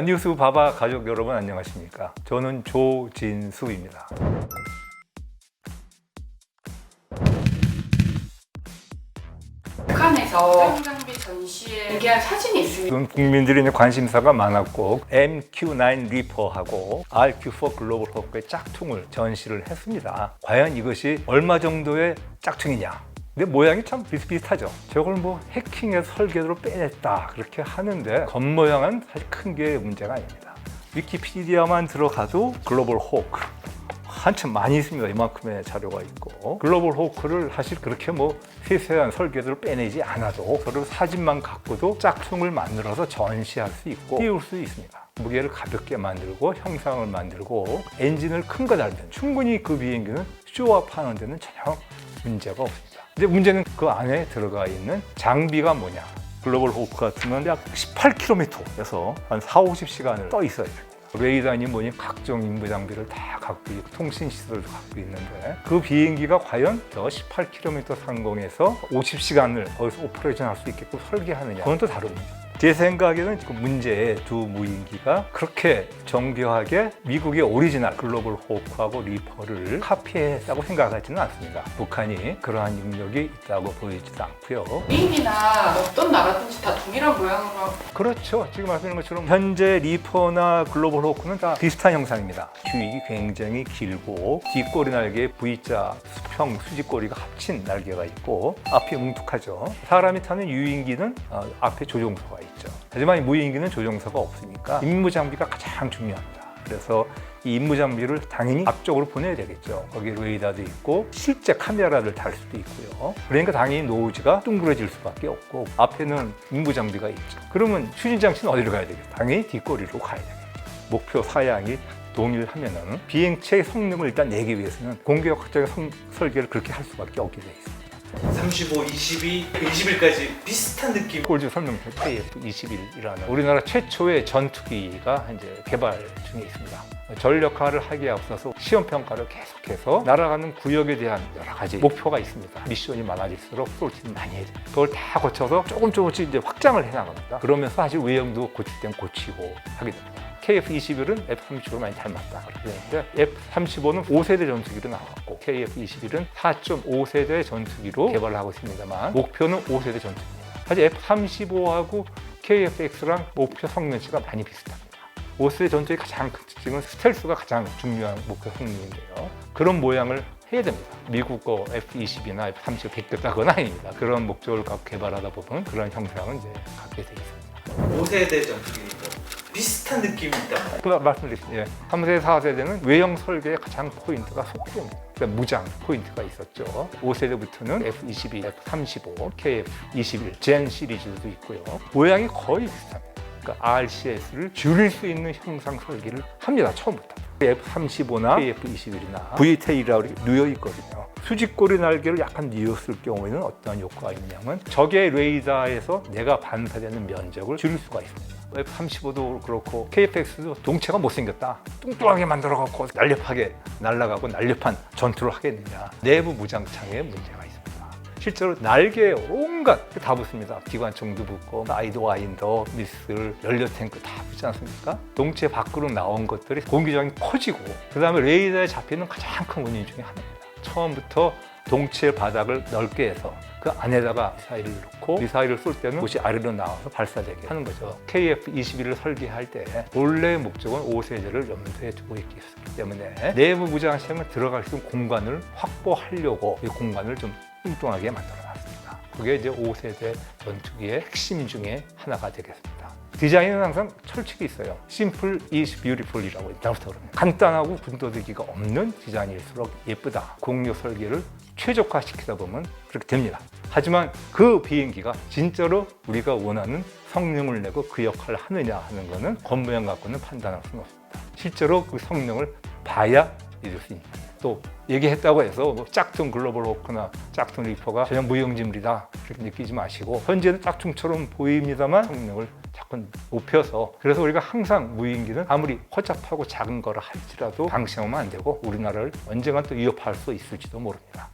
뉴스 바바 가족 여러분 안녕하십니까? 저는 조진수입니다. 북한에서 사용장비 전시에 공개한 사진이 있습니다. 지금 국민들이 관심사가 많았고 MQ9 리퍼하고 RQ4 글로벌 호크의 짝퉁을 전시를 했습니다. 과연 이것이 얼마 정도의 짝퉁이냐? 근데 모양이 참 비슷비슷하죠. 저걸 해킹해서 설계도로 빼냈다 그렇게 하는데 겉모양은 사실 큰 게 문제가 아닙니다. 위키피디아만 들어가도 글로벌 호크 한참 많이 있습니다. 이만큼의 자료가 있고 글로벌 호크를 사실 그렇게 세세한 설계도를 빼내지 않아도 서로 사진만 갖고도 짝퉁을 만들어서 전시할 수 있고 띄울 수 있습니다. 무게를 가볍게 만들고 형상을 만들고 엔진을 큰 거 달면 충분히 그 비행기는 쇼업하는 데는 전혀 문제가 없습니다. 이제 문제는 그 안에 들어가 있는 장비가 뭐냐. 글로벌 호크 같으면 약 18km에서 한 40-50시간을 떠 있어야 됩니다. 레이더니 각종 임무 장비를 다 갖고 있고 통신 시설도 갖고 있는데 그 비행기가 과연 저 18km 상공에서 50시간을 거기서 오퍼레이션 할 수 있게끔 설계하느냐, 그건 또 다른 문제입니다. 제 생각에는 지금 문제의 두 무인기가 그렇게 정교하게 미국의 오리지널 글로벌 호크하고 리퍼를 카피했다고 생각하지는 않습니다. 북한이 그러한 능력이 있다고 보이지도 않고요. 비행기나 어떤 나라든지 다 동일한 모양으로. 그렇죠. 지금 말씀하신 것처럼 현재 리퍼나 글로벌 호크는 다 비슷한 형상입니다. 주익이 굉장히 길고 뒷꼬리 날개에 V자 수평 수직꼬리가 합친 날개가 있고 앞이 뭉툭하죠. 사람이 타는 유인기는 앞에 조종소가 있죠. 하지만 이 무인기는 조종사가 없으니까 임무 장비가 가장 중요합니다. 그래서 이 임무 장비를 당연히 앞쪽으로 보내야 되겠죠. 거기에 레이더도 있고 실제 카메라를 달 수도 있고요. 그러니까 당연히 노즈가 둥그러질 수밖에 없고 앞에는 임무 장비가 있죠. 그러면 추진 장치는 어디로 가야 되겠죠? 당연히 뒷꼬리로 가야 되겠죠. 목표 사양이 동일하면은 비행체의 성능을 일단 내기 위해서는 공격적인 설계를 그렇게 할 수밖에 없게 되어 있습니다. 35, 22, 21까지 비슷한 느낌. 꼴지 설명 KF-21이라는 우리나라 최초의 전투기가 이제 개발 중에 있습니다. 전력화를 하기에 앞서서 시험 평가를 계속해서 날아가는 구역에 대한 여러 가지 목표가 있습니다. 미션이 많아질수록 쏠지는 많이 해야 돼요. 그걸 다 거쳐서 조금씩 이제 확장을 해나갑니다. 그러면서 사실 외형도 고칠 땐 고치고 하게 됩니다. KF-21은 F-35로 많이 닮았다 그러는데 F-35는 5세대 전투기로 나왔고 KF-21은 4.5세대 전투기로 개발을 하고 있습니다만 목표는 5세대 전투기입니다. 사실 F-35하고 KF-X랑 목표 성능치가 많이 비슷합니다. 5세대 전투기의 가장 큰 특징은 스텔스가 가장 중요한 목표 성능인데요. 그런 모양을 해야 됩니다. 미국 거 F-20이나 F-35 베꼈다 그건 아닙니다. 그런 목적을 갖고 개발하다 보면 그런 형상은 이제 갖게 되어 있습니다. 5세대 전투기니까 비슷한 느낌이 있다. 말씀드렸습니다. 3세대, 4세대는 외형 설계의 가장 포인트가 속도입니다. 그러니까 무장 포인트가 있었죠. 5세대부터는 F-22, F-35, KF-21, 젠 시리즈도 있고요. 모양이 거의 비슷합니다. 그러니까 RCS를 줄일 수 있는 형상 설계를 합니다. 처음부터. F-35나 KF-21이나 VTAL이라고 누여 있거든요. 수직꼬리 날개를 약간 뉘었을 경우에는 어떤 효과가 있냐면 적의 레이더에서 내가 반사되는 면적을 줄일 수가 있습니다. F-35도 그렇고 KF-X도 동체가 못생겼다. 뚱뚱하게 만들어갖고 날렵하게 날아가고 날렵한 전투를 하겠느냐. 내부 무장창에 문제가 있습니다. 실제로 날개에 온갖 다 붙습니다. 기관총도 붙고 사이드와인더, 미슬, 연료 탱크 다 붙지 않습니까? 동체 밖으로 나온 것들이 공기저항이 커지고 그 다음에 레이더에 잡히는 가장 큰 원인 중에 하나입니다. 처음부터 동체 바닥을 넓게 해서 그 안에다가 미사일을 넣고 미사일을 쏠 때는 곳이 아래로 나와서 발사되게 하는 거죠. KF-21을 설계할 때 본래의 목적은 5세대를 염두에 두고 있기 때문에 내부 무장시장에 들어갈 수 있는 공간을 확보하려고 이 공간을 좀 뚱뚱하게 만들어놨습니다. 그게 이제 5세대 전투기의 핵심 중에 하나가 되겠습니다. 디자인은 항상 철칙이 있어요. Simple is beautiful이라고 옛날부터 그럽니다. 간단하고 군더더기가 없는 디자인일수록 예쁘다. 공유 설계를 최적화시키다 보면 그렇게 됩니다. 하지만 그 비행기가 진짜로 우리가 원하는 성능을 내고 그 역할을 하느냐 하는 거는 겉모양 갖고는 판단할 수는 없습니다. 실제로 그 성능을 봐야 믿을 수 있는 거예요. 또 얘기했다고 해서 짝퉁 글로벌 호크나 짝퉁 리퍼가 전혀 무용지물이다 그렇게 느끼지 마시고 현재는 짝퉁처럼 보입니다만 성능을 자꾸 높여서 그래서 우리가 항상 무인기는 아무리 허접하고 작은 거라 할지라도 방심하면 안 되고 우리나라를 언젠가 또 위협할 수 있을지도 모릅니다.